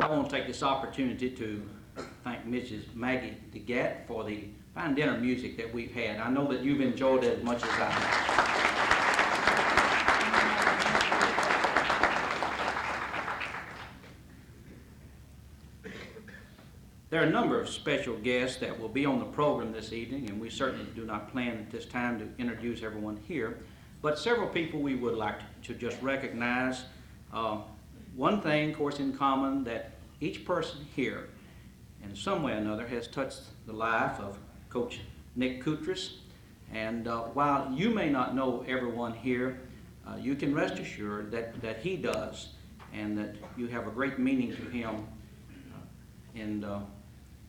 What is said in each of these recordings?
I want to take this opportunity to thank Mrs. Maggie DeGatt for the fine dinner music that we've had. I know that you've enjoyed it as much as I have. There are a number of special guests that will be on the program this evening, and we certainly do not plan at this time to introduce everyone here, but several people we would like to just recognize. One thing, of course, in common, that each person here in some way or another has touched the life of Coach Nick Koutras. And while you may not know everyone here, you can rest assured that he does, and that you have a great meaning to him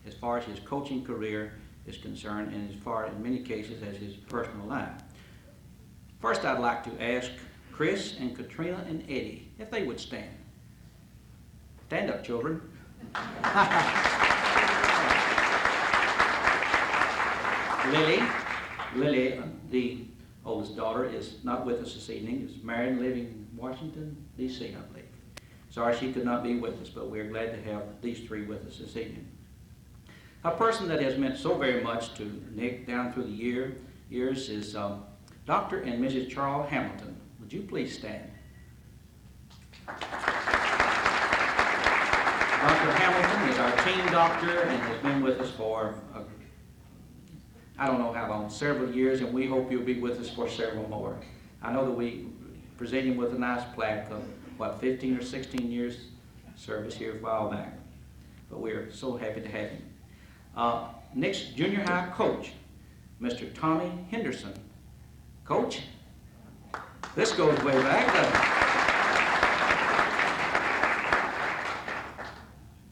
as far as his coaching career is concerned, and as far, in many cases, as his personal life. First, I'd like to ask Chris and Katrina and Eddie if they would stand. Stand up, children. Lily, the oldest daughter, is not with us this evening. Is married and living in Washington, D.C., I believe. Sorry she could not be with us, but we're glad to have these three with us this evening. A person that has meant so very much to Nick down through the years is Dr. and Mrs. Charles Hamilton. Would you please stand? Dr. Hamilton is our team doctor and has been with us for, I don't know how long, several years, and we hope you'll be with us for several more. I know that we present him with a nice plaque of, 15 or 16 years service here a while back. But we're so happy to have him. Nick's junior high coach, Mr. Tommy Henderson. Coach, this goes way back, doesn't it?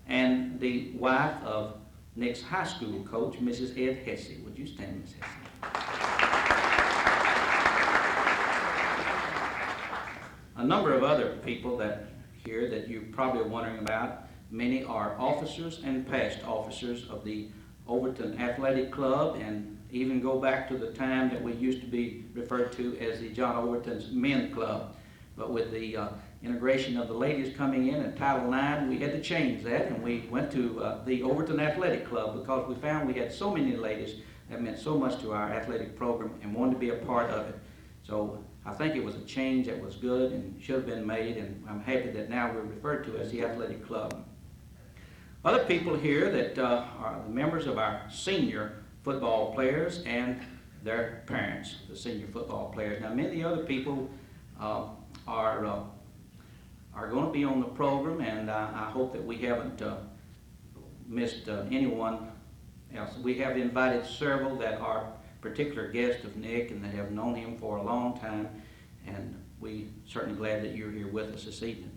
And the wife of Nick's high school coach, Mrs. Ed Hesse. Would you stand, Miss Hesse? A number of other people here that you probably are wondering about. Many are officers and past officers of the Overton Athletic Club, and even go back to the time that we used to be referred to as the John Overton's Men Club. But with the integration of the ladies coming in Title IX, we had to change that, and we went to the Overton Athletic Club because we found we had so many ladies that meant so much to our athletic program and wanted to be a part of it. So I think it was a change that was good and should have been made, and I'm happy that now we're referred to as the Athletic Club. Other people here that are the members of our senior football players and their parents, the senior football players. Now, many other people are are going to be on the program, and I hope that we haven't missed anyone else. We have invited several that are particular guests of Nick and that have known him for a long time, and we're certainly glad that you're here with us this evening.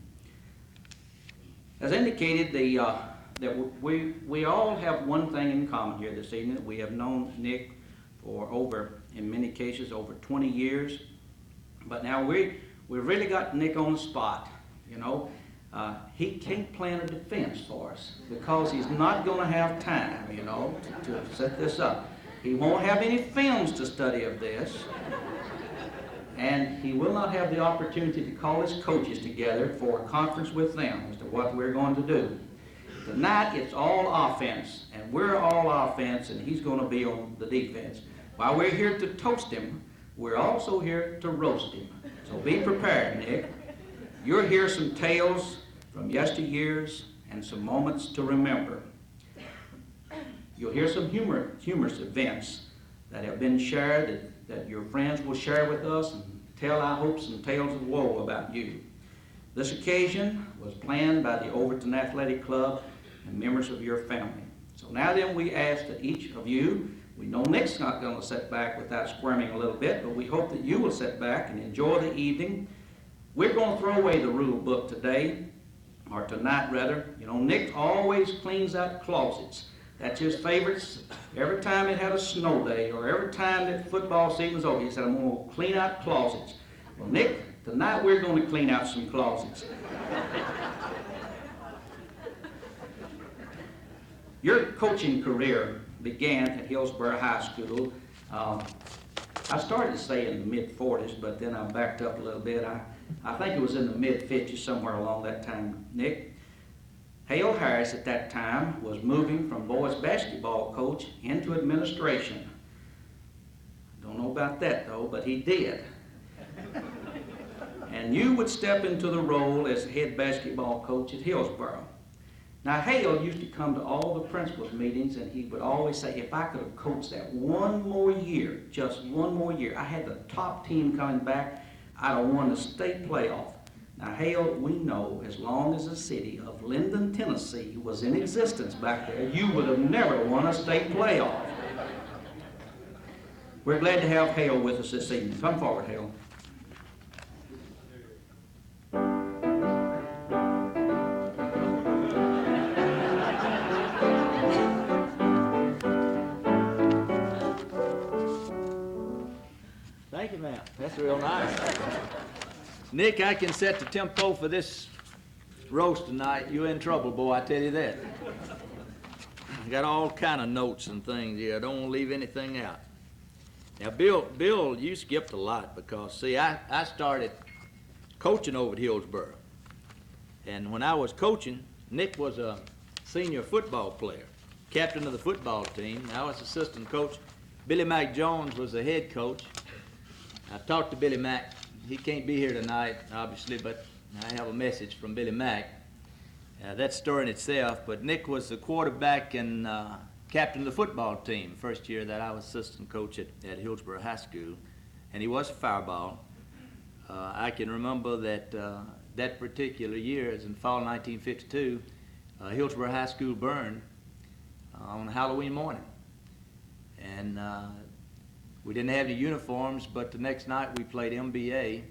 As indicated, that we all have one thing in common here this evening, that we have known Nick for over, in many cases, over 20 years. But now we've really got Nick on the spot, you know. He can't plan a defense for us because he's not going to have time, you know, to set this up. He won't have any films to study of this, and he will not have the opportunity to call his coaches together for a conference with them as to what we're going to do. Tonight, it's all offense, and we're all offense, and he's going to be on the defense. While we're here to toast him, we're also here to roast him. So be prepared, Nick. You'll hear some tales from yesteryears and some moments to remember. You'll hear some humorous events that have been shared that your friends will share with us and tell our hopes and tales of woe about you. This occasion was planned by the Overton Athletic Club and members of your family. So now then, we ask that each of you, we know Nick's not going to sit back without squirming a little bit, but we hope that you will sit back and enjoy the evening. We're going to throw away the rule book today, or tonight rather. You know, Nick always cleans out closets. That's his favorites. Every time it had a snow day, or every time that football season was over, he said, I'm going to clean out closets. Well, Nick, tonight we're going to clean out some closets. Your coaching career began at Hillsborough High School. I started to say in the mid-40s, but then I backed up a little bit. I think it was in the mid-50s, somewhere along that time, Nick. Hale Harris at that time was moving from boys basketball coach into administration. Don't know about that though, but he did. And you would step into the role as head basketball coach at Hillsborough. Now, Hale used to come to all the principals' meetings, and he would always say, if I could have coached that one more year, just one more year, I had the top team coming back, I'd have won the state playoff. Now, Hale, we know as long as the city of Linden, Tennessee was in existence back there, you would have never won a state playoff. We're glad to have Hale with us this evening. Come forward, Hale. Thank you, ma'am. That's real nice. Nick, I can set the tempo for this roast tonight. You're in trouble, boy, I tell you that. I got all kind of notes and things here. I don't want to leave anything out. Now, Bill, you skipped a lot because, see, I started coaching over at Hillsborough. And when I was coaching, Nick was a senior football player, captain of the football team. I was assistant coach. Billy Mack Jones was the head coach. I talked to Billy Mack. He can't be here tonight, obviously, but I have a message from Billy Mack. That story in itself, but Nick was the quarterback and captain of the football team first year that I was assistant coach at Hillsborough High School, and he was a fireball. I can remember that that particular year, as in fall 1952, Hillsborough High School burned on Halloween morning. And we didn't have any uniforms, but the next night we played MBA,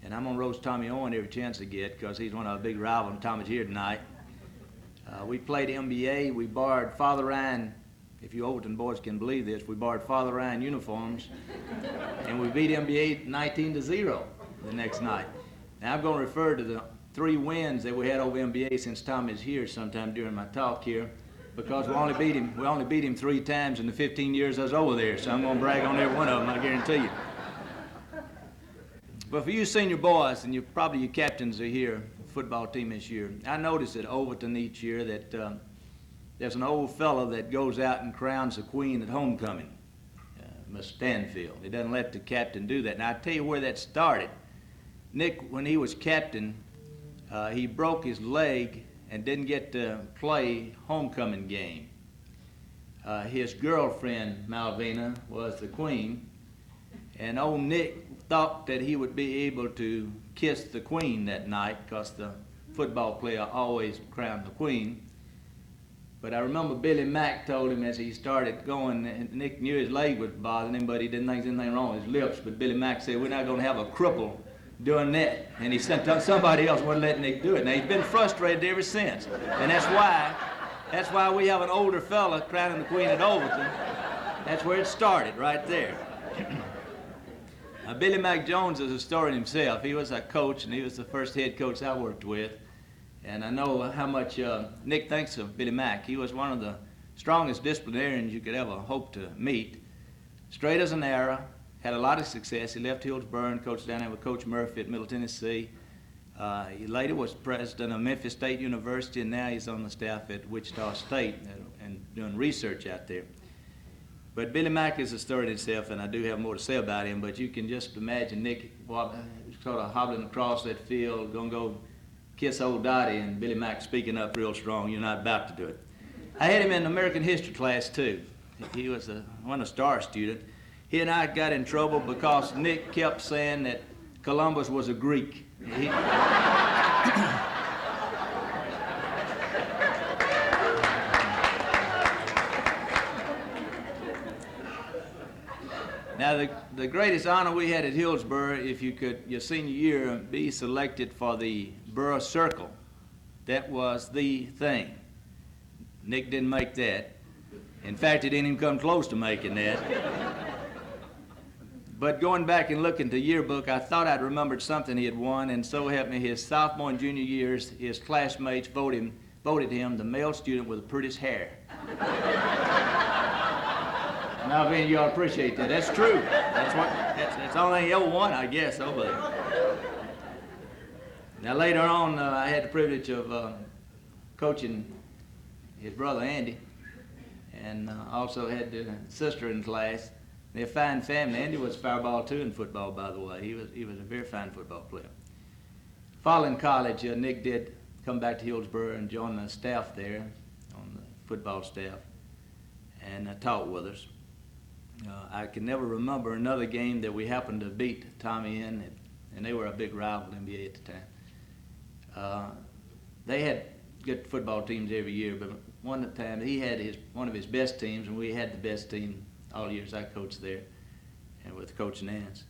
and I'm going to roast Tommy Owen every chance I get because he's one of our big rivals, and Tommy's here tonight. We played MBA. We borrowed Father Ryan, if you Overton boys can believe this, we borrowed Father Ryan uniforms, and we beat MBA 19-0 the next night. Now I'm going to refer to the 3 wins that we had over MBA since Tommy's here sometime during my talk here, because we only beat him 3 times in the 15 years I was over there, so I'm going to brag on every one of them, I guarantee you. But for you senior boys, and probably your captains are here, football team this year, I noticed at Overton each year that there's an old fellow that goes out and crowns the queen at homecoming, Miss Stanfield. He doesn't let the captain do that. Now, I'll tell you where that started. Nick, when he was captain, he broke his leg and didn't get to play homecoming game. His girlfriend, Malvina, was the queen, and old Nick thought that he would be able to kissed the queen that night, because the football player always crowned the queen. But I remember Billy Mack told him as he started going, and Nick knew his leg was bothering him, but he didn't think there was anything wrong with his lips. But Billy Mack said, we're not going to have a cripple doing that. And he sent somebody else wouldn't let Nick do it. Now, he's been frustrated ever since. And that's why we have an older fella crowning the queen at Overton. That's where it started, right there. Now, Billy Mack Jones is a story himself. He was a coach, and he was the first head coach I worked with. And I know how much Nick thinks of Billy Mack. He was one of the strongest disciplinarians you could ever hope to meet. Straight as an arrow, had a lot of success. He left Hillsboro and coached down there with Coach Murphy at Middle Tennessee. He later was president of Memphis State University, and now he's on the staff at Wichita State and doing research out there. But Billy Mack is a story in itself, and I do have more to say about him, but you can just imagine Nick sort of hobbling across that field, gonna go kiss old Dottie, and Billy Mack speaking up real strong, you're not about to do it. I had him in American history class too. He was a star student. He and I got in trouble because Nick kept saying that Columbus was a Greek. Now, the greatest honor we had at Hillsboro, if you could, your senior year, be selected for the Borough Circle. That was the thing. Nick didn't make that. In fact, he didn't even come close to making that. But going back and looking at the yearbook, I thought I'd remembered something he had won, and so helped me, his sophomore and junior years, his classmates voted him the male student with the prettiest hair. Now, Ben, you all appreciate that. That's true. That's the only thing he ever won, I guess, I believe. Now, later on, I had the privilege of coaching his brother, Andy, and also had the sister in class. They're a fine family. Andy was fireball, too, in football, by the way. He was a very fine football player. Following college, Nick did come back to Hillsboro and join the staff there, on the football staff, and taught with us. I can never remember another game that we happened to beat Tommy in, and they were a big rival in the NBA at the time. They had good football teams every year, but one time he had one of his best teams, and we had the best team all years I coached there, and with Coach Nance.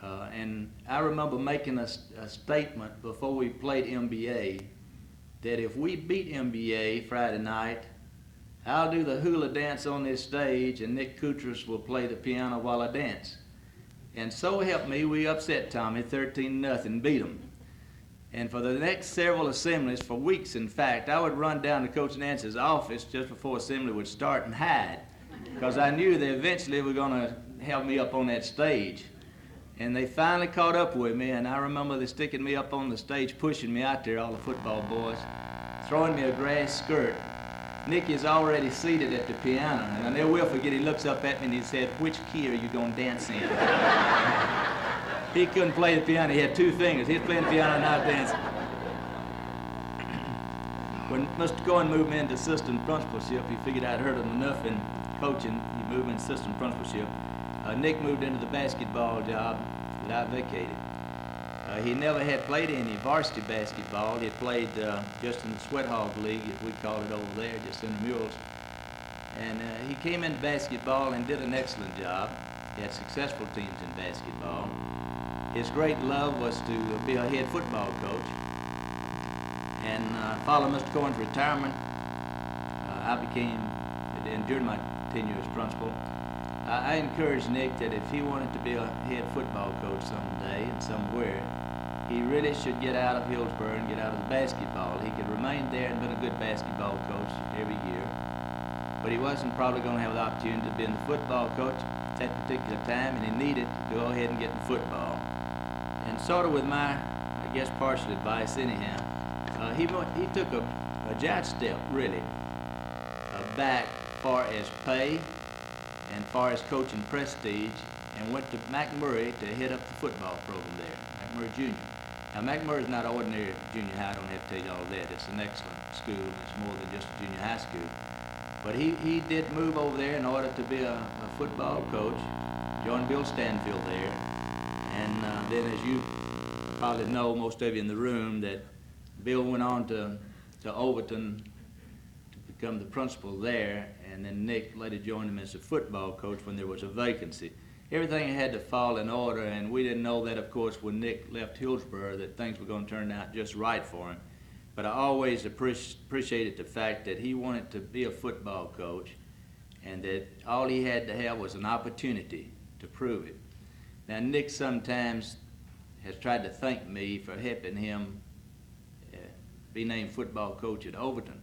And I remember making a statement before we played MBA that if we beat MBA Friday night, I'll do the hula dance on this stage, and Nick Koutras will play the piano while I dance. And so help me, we upset Tommy 13-0, beat him. And for the next several assemblies, for weeks in fact, I would run down to Coach Nance's office just before assembly would start and hide, because I knew they eventually were going to have me up on that stage. And they finally caught up with me, and I remember they sticking me up on the stage, pushing me out there, all the football boys, throwing me a grass skirt. Nick is already seated at the piano, and I never will forget, he looks up at me and he said, which key are you going to dance in? He couldn't play the piano, he had two fingers. He was playing the piano and I was dancing. When Mr. Cohen moved me into assistant principalship, he figured I'd heard him enough in coaching. He moved me into assistant principalship. Nick moved into the basketball job that I vacated. He never had played any varsity basketball. He had played just in the Sweat Hog League, as we called it over there, just intramurals. And he came into basketball and did an excellent job. He had successful teams in basketball. His great love was to be a head football coach. And following Mr. Cohen's retirement, I became, and during my tenure as principal, I encouraged Nick that if he wanted to be a head football coach someday and somewhere, he really should get out of Hillsboro and get out of the basketball. He could remain there and been a good basketball coach every year, but he wasn't probably going to have the opportunity to be the football coach at that particular time, and he needed to go ahead and get in football. And sort of with my, I guess, partial advice anyhow, he took a giant step, really, back far as pay and far as coaching prestige, and went to McMurray to head up the football program there, McMurray Junior. Now, McMurray is not an ordinary junior high. I don't have to tell you all that. It's an excellent school. It's more than just a junior high school. But he did move over there in order to be a football coach, joined Bill Stanfield there, and then, as you probably know, most of you in the room, that Bill went on to Overton to become the principal there, and then Nick later joined him as a football coach when there was a vacancy. Everything had to fall in order, and we didn't know that, of course, when Nick left Hillsborough, that things were going to turn out just right for him. But I always appreciated the fact that he wanted to be a football coach, and that all he had to have was an opportunity to prove it. Now, Nick sometimes has tried to thank me for helping him be named football coach at Overton.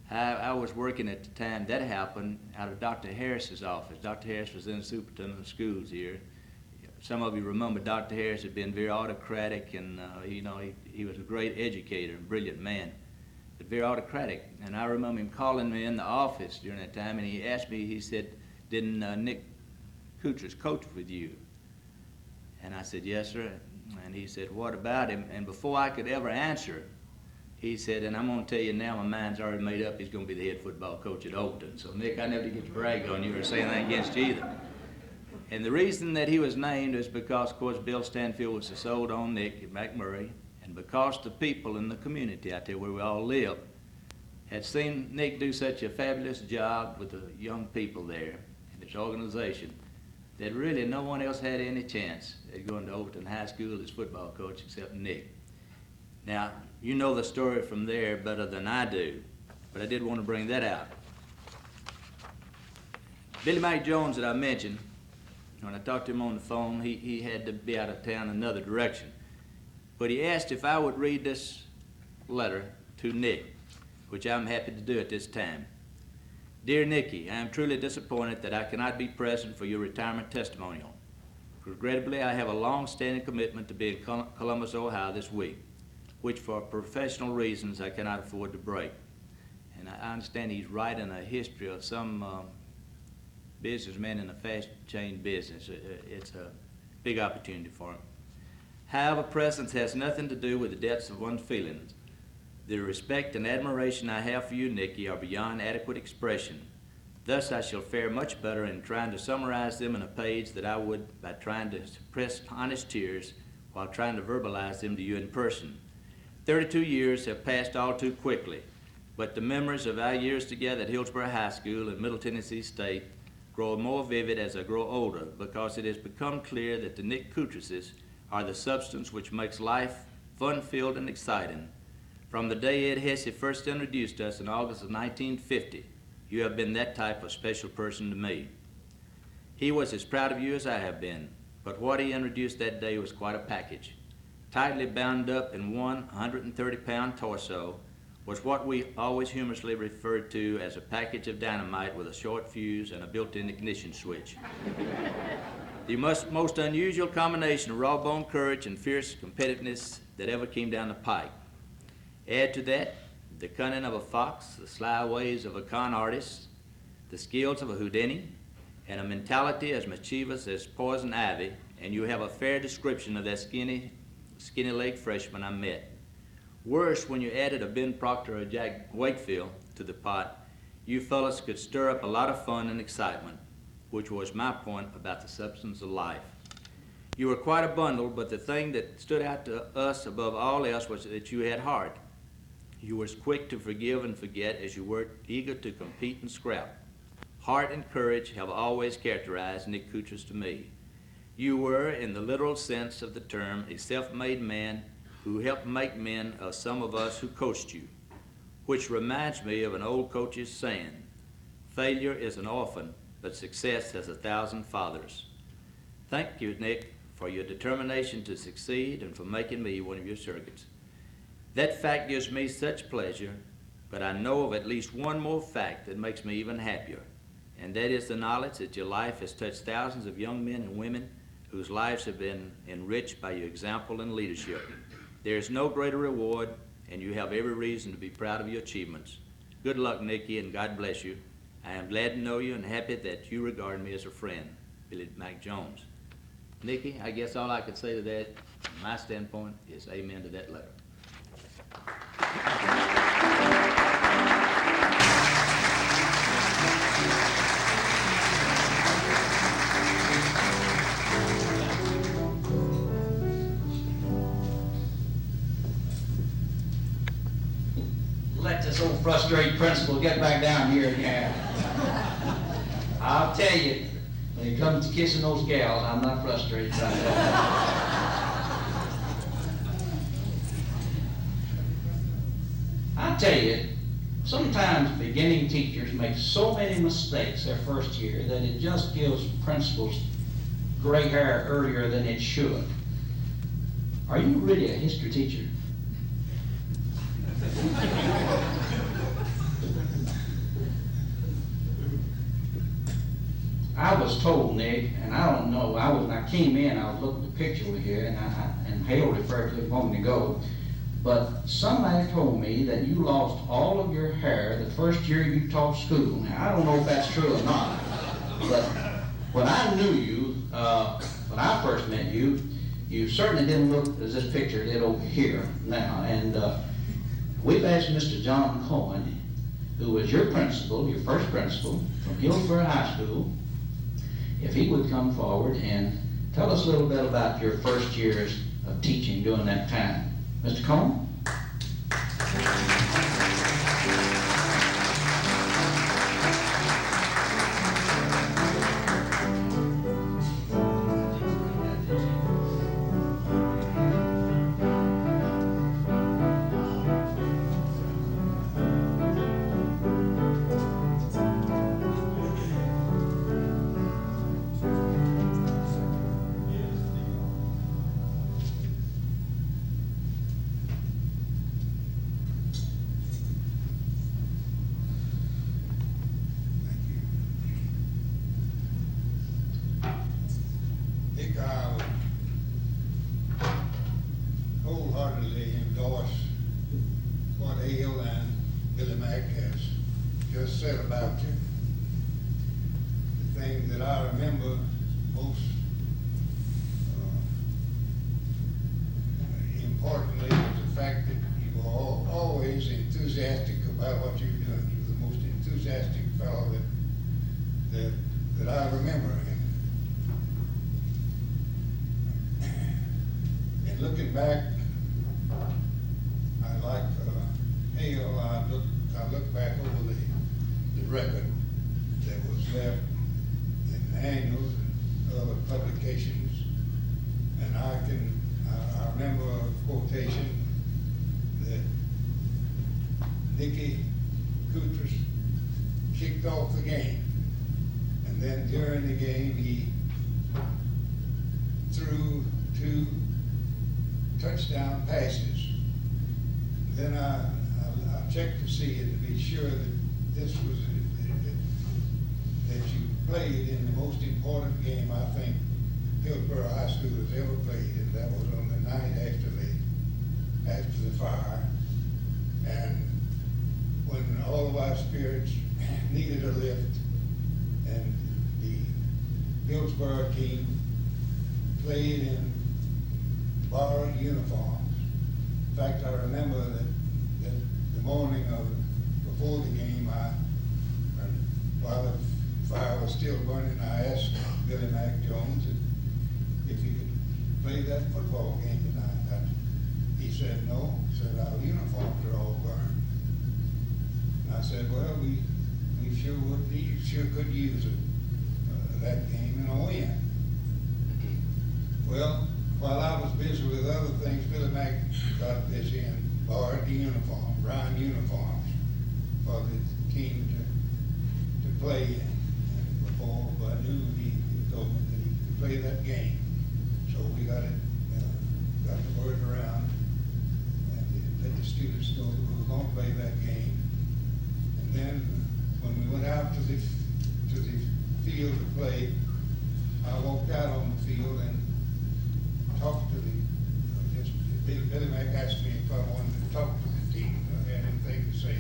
I was working at the time that happened out of Dr. Harris's office. Dr. Harris was then superintendent of schools here. Some of you remember Dr. Harris had been very autocratic, and he was a great educator, a brilliant man, but very autocratic. And I remember him calling me in the office during that time, and he asked me, he said, "Didn't Nick Kuchers coach with you?" And I said, "Yes, sir." And he said, "What about him?" And before I could ever answer, he said, "And I'm going to tell you now, my mind's already made up, he's going to be the head football coach at Overton." So, Nick, I never get to brag on you or say anything against you either. And the reason that he was named is because, of course, Bill Stanfield was sold on Nick at McMurray, and because the people in the community out there where we all live had seen Nick do such a fabulous job with the young people there and his organization, that really no one else had any chance at going to Overton High School as football coach except Nick. Now, you know the story from there better than I do, but I did want to bring that out. Billy Mack Jones that I mentioned, when I talked to him on the phone, he had to be out of town another direction. But he asked if I would read this letter to Nick, which I'm happy to do at this time. "Dear Nicky, I am truly disappointed that I cannot be present for your retirement testimonial. Regrettably, I have a long-standing commitment to be in Columbus, Ohio this week, which for professional reasons I cannot afford to break." And I understand he's writing a history of some businessman in the fast chain business. It's a big opportunity for him. However, presence has nothing to do with the depths of one's feelings. The respect and admiration I have for you, Nicky, are beyond adequate expression. Thus, I shall fare much better in trying to summarize them in a page than I would by trying to suppress honest tears while trying to verbalize them to you in person. 32 years have passed all too quickly, but the memories of our years together at Hillsborough High School and Middle Tennessee State grow more vivid as I grow older, because it has become clear that the Nick Kucherses are the substance which makes life fun-filled and exciting. From the day Ed Hesse first introduced us in August of 1950, you have been that type of special person to me. He was as proud of you as I have been, but what he introduced that day was quite a package. Tightly bound up in one 130-pound torso was what we always humorously referred to as a package of dynamite with a short fuse and a built-in ignition switch. The most unusual combination of raw bone courage and fierce competitiveness that ever came down the pike. Add to that the cunning of a fox, the sly ways of a con artist, the skills of a Houdini, and a mentality as mischievous as poison ivy, and you have a fair description of that skinny-legged freshman I met. Worse, when you added a Ben Proctor or a Jack Wakefield to the pot, you fellas could stir up a lot of fun and excitement, which was my point about the substance of life. You were quite a bundle, but the thing that stood out to us above all else was that you had heart. You were as quick to forgive and forget as you were eager to compete and scrap. Heart and courage have always characterized Nick Kuchers to me. You were, in the literal sense of the term, a self-made man who helped make men of some of us who coached you, which reminds me of an old coach's saying, "Failure is an orphan, but success has 1,000 fathers." Thank you, Nick, for your determination to succeed and for making me one of your surrogates. That fact gives me such pleasure, but I know of at least one more fact that makes me even happier, and that is the knowledge that your life has touched thousands of young men and women whose lives have been enriched by your example and leadership. There is no greater reward, and you have every reason to be proud of your achievements. Good luck, Nicky, and God bless you. I am glad to know you and happy that you regard me as a friend. Billy Mack Jones. Nicky, I guess all I could say to that, from my standpoint, is amen to that letter. this old frustrated principal, get back down here again. I'll tell you, when it comes to kissing those gals, I'm not frustrated about that. I'll tell you, sometimes beginning teachers make so many mistakes their first year that it just gives principals gray hair earlier than it should. Are you really a history teacher? I was told, Nick, and I don't know, when I came in, I was looking at the picture over here, and Hale referred to it a moment ago, but somebody told me that you lost all of your hair the first year you taught school. Now, I don't know if that's true or not, but when I knew you, when I first met you, you certainly didn't look as this picture did over here now, and we've asked Mr. John Cohen, who was your principal, your first principal from Hillsborough High School, if he would come forward and tell us a little bit about your first years of teaching during that time. Mr. Cohen? Dick, I would wholeheartedly endorse what Hale and Billy Mack has just said about you. The thing that I remember most importantly was the fact that you were always enthusiastic about what you were doing. You were the most enthusiastic fellow that I remember. And looking back, I like Hale. I look back over the record that was left in the annuals and other publications, and I remember a quotation that Nicky Koutras kicked off the game, and then during the game he threw 2 touchdown passes. Then I checked to see it to be sure that this was that you played in the most important game I think Hillsborough High School has ever played, and that was on the night after the fire, and when all of our spirits needed a lift, and the Hillsborough team played in borrowed uniforms. In fact, I remember that the morning before the game, while the fire was still burning, I asked Billy Mack Jones if he could play that football game tonight. He said no. He said our uniforms are all burned. And I said, well, we sure could use that game in a win. Well, while I was busy with other things, Billy Mack got busy and borrowed the uniform, brown uniforms, for the team to play in. And before I knew, he told me that he could play that game. So we got the word around and let the students know that we were going to play that game. And then when we went out to the field to play, I walked out on the field and talked to Billy Mack asked me if I wanted to talk to the team, if I had anything to say.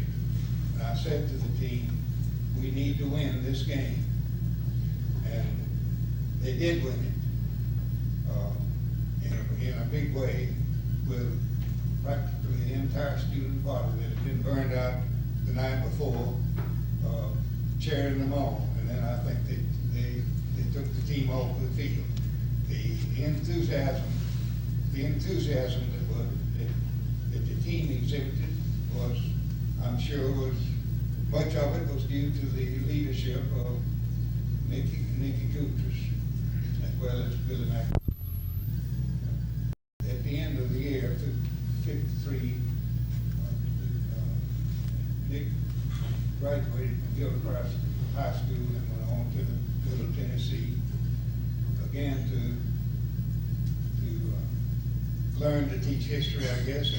And I said to the team, we need to win this game. And they did win it in a big way, with practically the entire student body that had been burned out the night before, cheering them on. And then I think they took the team off the field. The enthusiasm that the team exhibited was, I'm sure much of it was due to the leadership of Nicky Coutras, as well as Billy Mack. At the end of the year, 53, Nick graduated from Hillcrest High School and went on to Middle Tennessee, again to learn to teach history, I guess,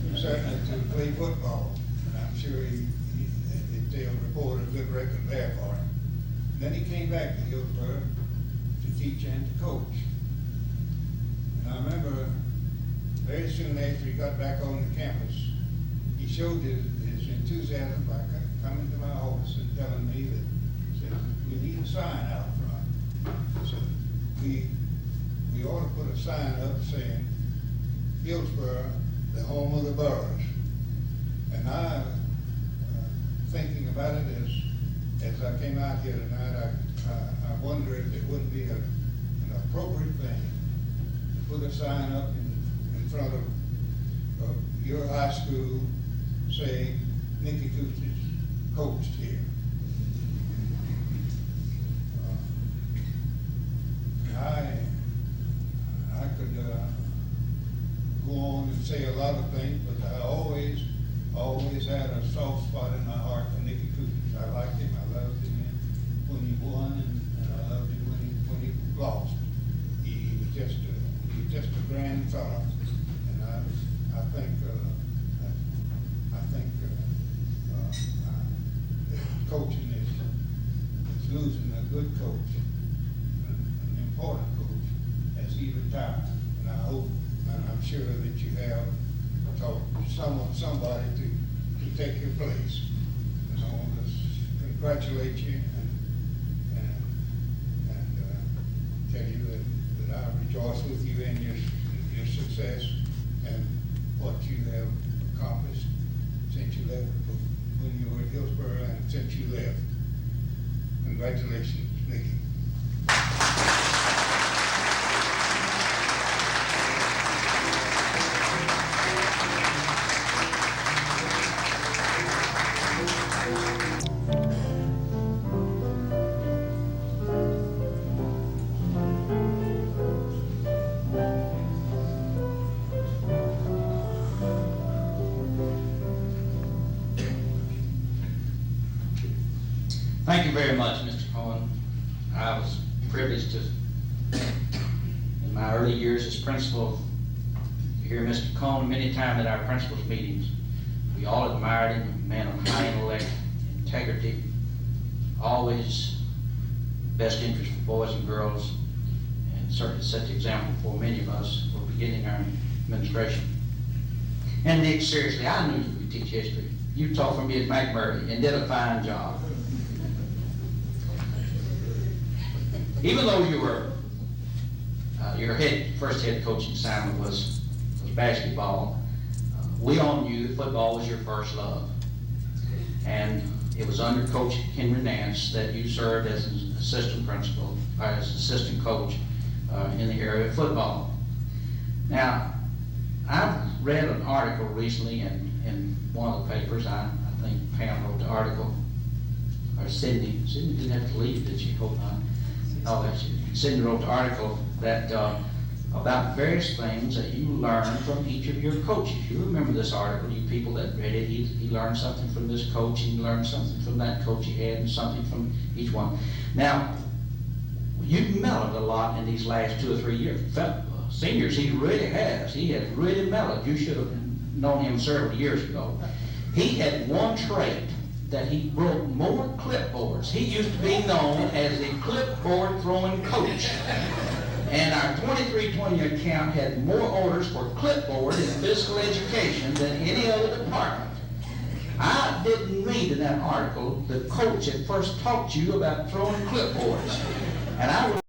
and certainly to play football. And I'm sure they'll report a good record there for him. Then he came back to Hillsborough to teach and to coach. And I remember very soon after he got back on the campus, he showed his enthusiasm by coming to my office and telling me that, said, we need a sign out front. So we ought to put a sign up saying, Hillsborough, the home of the boroughs. And I, thinking about it as I came out here tonight, I wonder if it wouldn't be an appropriate thing to put a sign up in front of your high school saying, Nicky Coutras coached here. I could go on and say a lot of things, but I always had a soft spot in my heart for Nicky Coutras. I liked him, I loved him when he won, and I loved him when he lost. He was just a grand fellow, and I think coaching is losing a good coach, an important coach, as he retired. And I hope, and I'm sure that you have taught somebody to take your place. And I want to congratulate you and tell you that I rejoice with you in your success and what you have accomplished since you left, when you were at Hillsborough and since you left. Congratulations, Nicky. Thank you very much, Mr. Cohen. I was privileged to, in my early years as principal, hear Mr. Cohen many times at our principals' meetings. We all admired him, a man of high intellect, integrity, always best interest for boys and girls, and certainly set the example for many of us for beginning our administration. And Nick, seriously, I knew you could teach history. You taught for me at McMurray and did a fine job. Even though you were, your first head coaching assignment was basketball, we all knew that football was your first love. And it was under Coach Henry Nance that you served as an assistant principal, or as assistant coach in the area of football. Now, I've read an article recently in one of the papers. I think Pam wrote the article, or Cindy didn't have to leave, did she? Hope not. Oh, that's it. Cindy wrote the article that about various things that you learned from each of your coaches. You remember this article, you people that read it. He learned something from this coach, and he learned something from that coach he had, and something from each one. Now, you've mellowed a lot in these last 2 or 3 years. Seniors, he really has. He has really mellowed. You should have known him several years ago. He had one trait, that he wrote more clipboards. He used to be known as the clipboard throwing coach. And our 2320 account had more orders for clipboard in physical education than any other department. I didn't read in that article the coach that first taught you about throwing clipboards. And I